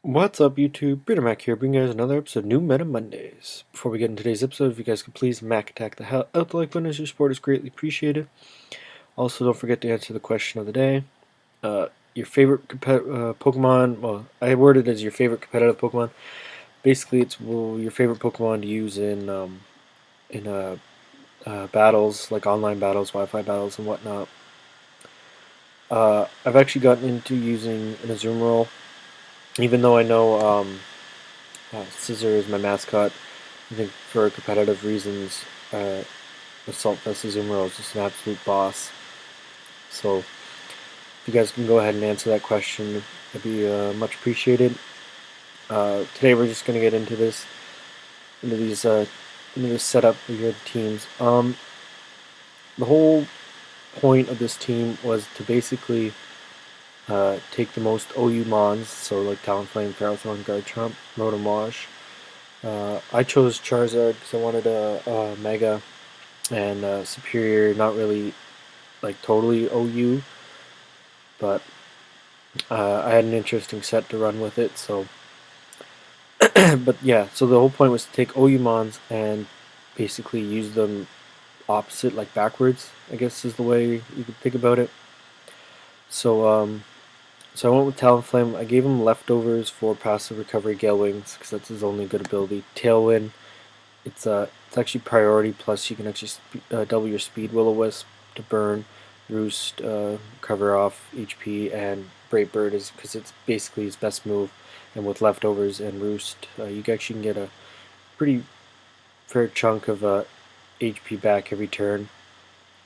What's up, YouTube? Mac here, bringing you guys another episode of New Meta Mondays. Before we get into today's episode, if you guys could please Mac attack the hell out the like button as your support is greatly appreciated. Also, don't forget to answer the question of the day. Your favorite Pokemon, well, I worded it as your favorite competitive Pokemon. Basically, it's your favorite Pokemon to use in battles, like online battles, Wi-Fi battles, and whatnot. I've actually gotten into using an Azumarill, even though I know Scissor is my mascot. I think for competitive reasons, Assault Vest Azumarill is just an absolute boss. So if you guys can go ahead and answer that question, that'd be much appreciated. Today we're just gonna get into this, into this setup of your teams. The whole point of this team was to basically take the most OU Mons, so like Talonflame, Ferrothron, Garchomp, Rotom-Wash. I chose Charizard because I wanted a Mega and Serperior, not really like totally OU, but I had an interesting set to run with it. So, but yeah, so the whole point was to take OU Mons and basically use them opposite, like backwards, I guess is the way you could think about it. So I went with Talonflame. I gave him leftovers for passive recovery Gale Wings because that's his only good ability. Tailwind, it's actually priority, plus you can actually double your speed. Will-O-Wisp to burn, Roost, cover off HP, and Brave Bird is because it's basically his best move. And with leftovers and Roost, you actually can get a pretty fair chunk of HP back every turn.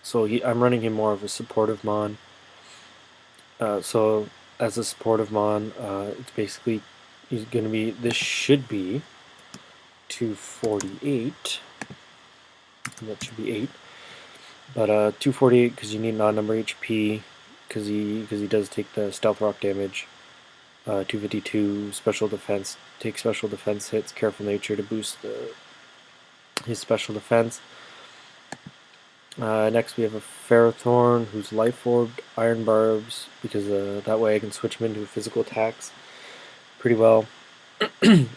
So I'm running him more of a supportive Mon. So as a supportive Mon, it's basically going to be, this should be 248. That should be 8. But 248 because you need non-number HP because he does take the Stealth Rock damage. 252 special defense, take special defense hits, careful nature to boost his special defense. Next we have a Ferrothorn who's Life Orbed, Iron Barbs, because that way I can switch him into physical attacks pretty well. I'm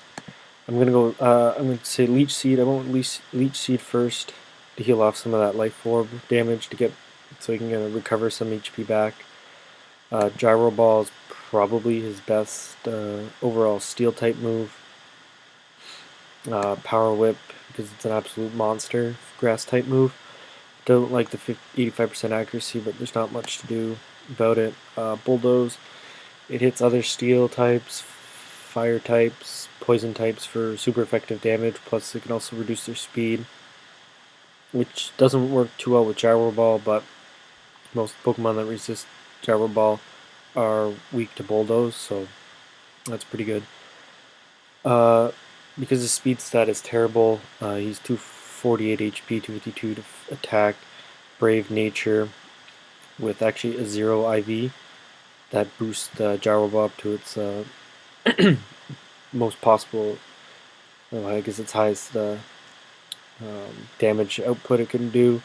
gonna say Leech Seed. I want Leech Seed first to heal off some of that Life Orb damage to get so he can recover some HP back. Gyro Ball is probably his best overall Steel type move. Power Whip because it's an absolute monster Grass type move. Don't like the 85% accuracy, but there's not much to do about it. Bulldoze, it hits other steel types, fire types, poison types for super effective damage, plus it can also reduce their speed, which doesn't work too well with Gyro Ball, but most Pokemon that resist Gyro Ball are weak to Bulldoze, so that's pretty good. Because his speed stat is terrible, he's 248 HP, 252 to attack, Brave Nature, with actually a 0 IV that boosts Gyro Ball up to its most possible, well, I guess its highest damage output it can do.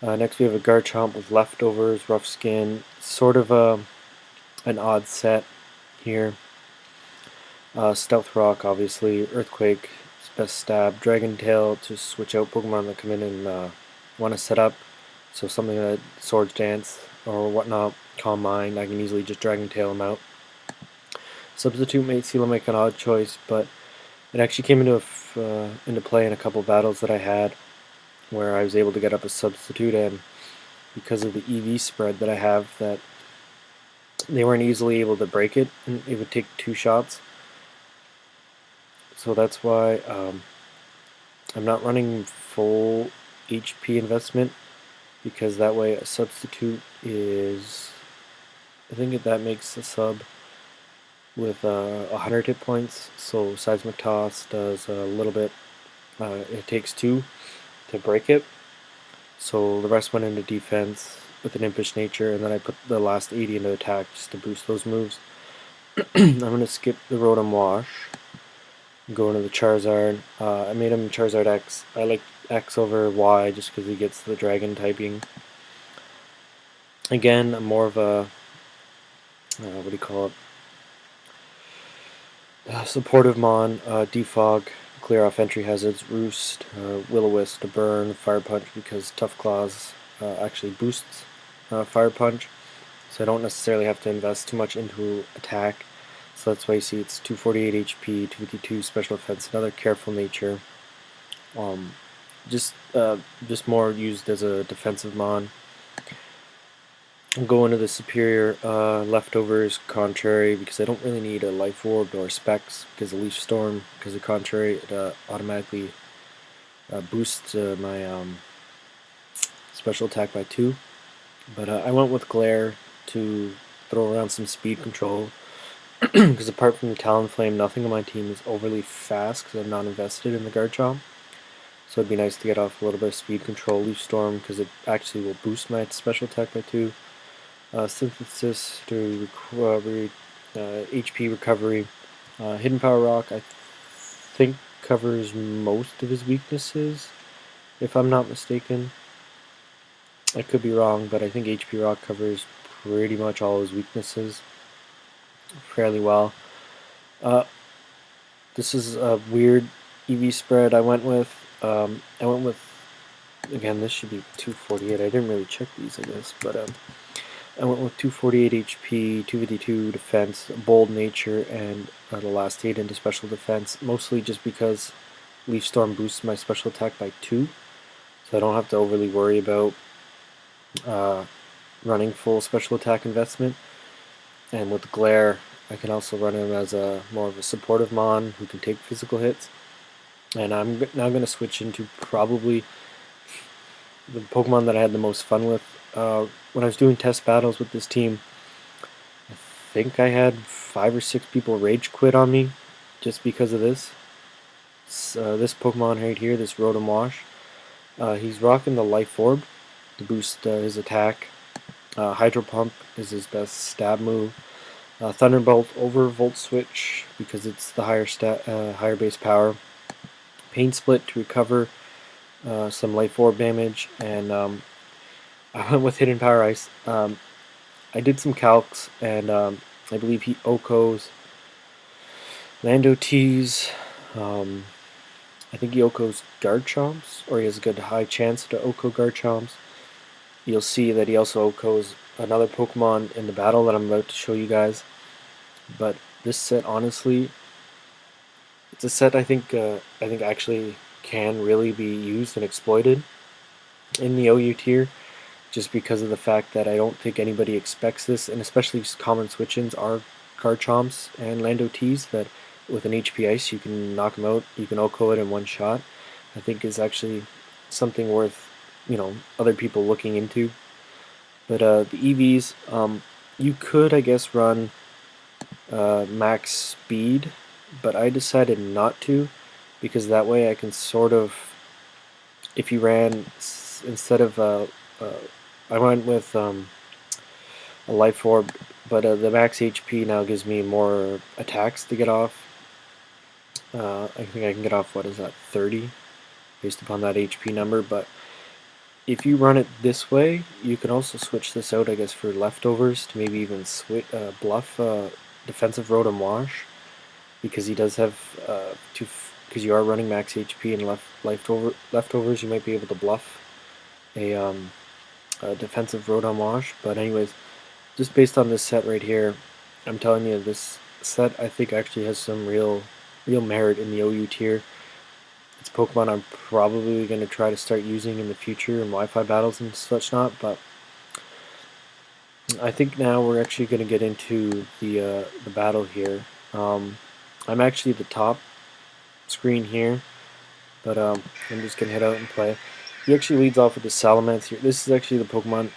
Next we have a Garchomp with leftovers, rough skin, sort of an odd set here. Stealth Rock, obviously, Earthquake, best stab, Dragon Tail to switch out Pokemon that come in and want to set up. So something like Swords Dance or whatnot, Calm Mind, I can easily just Dragon Tail them out. Substitute Mate Seal, make an odd choice, but it actually came into play in a couple battles that I had where I was able to get up a substitute, and because of the EV spread that I have, that they weren't easily able to break it, and it would take 2 shots. So that's why I'm not running full HP investment, because that way a substitute is, I think that makes a sub with 100 hit points, so Seismic Toss does a little bit, it takes 2 to break it, so the rest went into defense with an Impish Nature, and then I put the last 80 into attack just to boost those moves. I'm going to skip the Rotom-Wash, go into the Charizard. I made him Charizard X. I like X over Y just because he gets the dragon typing. Again, I'm more of a, what do you call it? Supportive Mon, Defog, clear off entry hazards, Roost, Will-O-Wisp to burn, Fire Punch because Tough Claws actually boosts Fire Punch, so I don't necessarily have to invest too much into attack. So that's why you see it's 248 HP, 252 special defense, another careful nature. Um, just more used as a defensive mon. I'll go into the Serperior leftovers contrary because I don't really need a Life Orb or Specs because of Leaf Storm. Because of contrary, it automatically boosts my special attack by 2. But I went with Glare to throw around some speed control because apart from the Talonflame, nothing on my team is overly fast because I'm not invested in the Garchomp. So it'd be nice to get off a little bit of speed control. Leaf Storm because it actually will boost my special attack by 2. Synthesis to HP recovery. Hidden Power Rock, I think, covers most of his weaknesses, if I'm not mistaken. I could be wrong, but I think HP Rock covers pretty much all his weaknesses fairly well. This is a weird EV spread I went with. Again, this should be 248. I didn't really check these, I guess, but I went with 248 HP, 252 defense, bold nature, and the last 8 into special defense, mostly just because Leaf Storm boosts my special attack by 2, so I don't have to overly worry about running full special attack investment. And with Glare, I can also run him as more of a supportive mon who can take physical hits. And I'm now going to switch into probably the Pokemon that I had the most fun with. When I was doing test battles with this team, I think I had 5 or 6 people rage quit on me just because of this. This Pokemon right here, this Rotom-Wash, he's rocking the Life Orb to boost his attack. Hydro Pump is his best stab move. Thunderbolt over Volt Switch because it's the higher base power. Pain Split to recover some Life Orb damage, and I went with Hidden Power Ice. I did some calcs, and I believe he OHKOs Lando T's. I think he OHKOs Garchomps, or he has a good high chance to OHKO Garchomps. You'll see that he also OHKOs another Pokemon in the battle that I'm about to show you guys. But this set, honestly, it's a set I think actually can really be used and exploited in the OU tier, just because of the fact that I don't think anybody expects this, and especially common switch-ins are Garchomps and Lando T's that with an HP Ice you can knock them out, you can OHKO it in one shot. I think is actually something worth, other people looking into. But the EVs, you could, I guess, run max speed, but I decided not to, because that way I can sort of, if you ran, instead of, I went with a Life Orb, but the max HP now gives me more attacks to get off. I think I can get off, 30, based upon that HP number, but if you run it this way, you can also switch this out, I guess, for leftovers to maybe even bluff defensive Rotom-Wash, because he does have because you are running max HP and leftovers, you might be able to bluff a defensive Rotom-Wash. But anyways, just based on this set right here, I'm telling you, this set I think actually has some real merit in the OU tier. It's Pokemon I'm probably going to try to start using in the future in Wi-Fi battles and such not, but I think now we're actually going to get into the battle here. I'm actually at the top screen here, but I'm just going to head out and play. He actually leads off with the Salamence here. This is actually the Pokemon.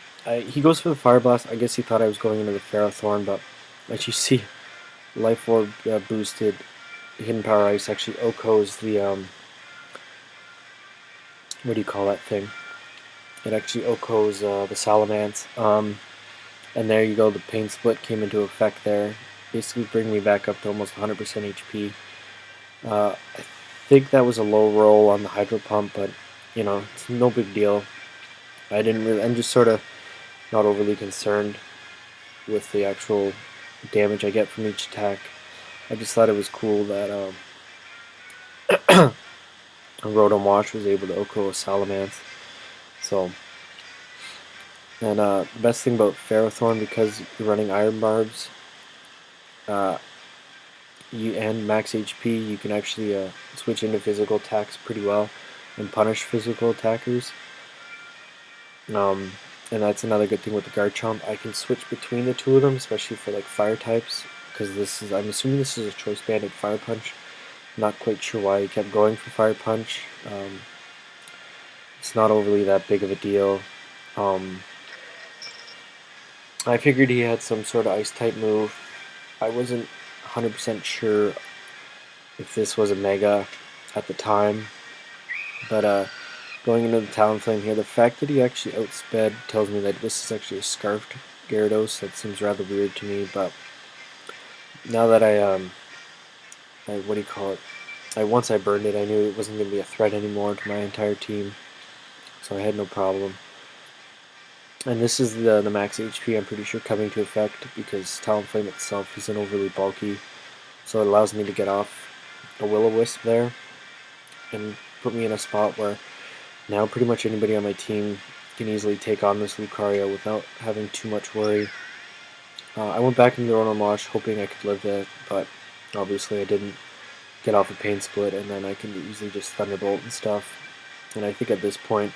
He goes for the Fire Blast. I guess he thought I was going into the Ferrothron, but as you see, Life Orb boosted Hidden Power Ice actually OHKOs the what do you call that thing? It actually OHKOs the Salamence. And there you go, the Pain Split came into effect there, basically bringing me back up to almost 100% HP. I think that was a low roll on the Hydro Pump, but it's no big deal. I'm just sort of not overly concerned with the actual damage I get from each attack. I just thought it was cool that Rotom-Wash was able to OHKO a Salamence. So, and the best thing about Ferrothron, because you're running Iron Barbs, and max HP, you can actually switch into physical attacks pretty well and punish physical attackers. And that's another good thing with the Garchomp. I can switch between the two of them, especially for like fire types, because I'm assuming this is a choice banded Fire Punch. Not quite sure why he kept going for Fire Punch. It's not overly that big of a deal. I figured he had some sort of Ice type move. I wasn't 100% sure if this was a Mega at the time, but going into the Talonflame here, the fact that he actually outsped tells me that this is actually a Scarfed Gyarados. That seems rather weird to me, but now that what do you call it? Once I burned it, I knew it wasn't going to be a threat anymore to my entire team, so I had no problem. And this is the max HP, I'm pretty sure, coming to effect, because Talonflame itself isn't overly bulky, so it allows me to get off a Will-O-Wisp there and put me in a spot where now pretty much anybody on my team can easily take on this Lucario without having too much worry. I went back into the Rotom-Wash hoping I could live that, but obviously I didn't get off a Pain Split, and then I can easily just Thunderbolt and stuff. And I think at this point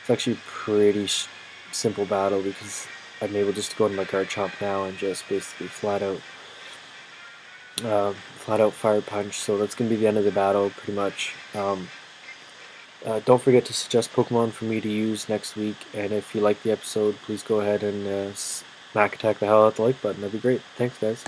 it's actually a pretty simple battle, because I'm able just to go into my Garchomp now and just basically flat out Fire Punch. So that's going to be the end of the battle pretty much. Don't forget to suggest Pokemon for me to use next week, and if you like the episode, please go ahead and smack attack the hell out the like button. That'd be great. Thanks, guys.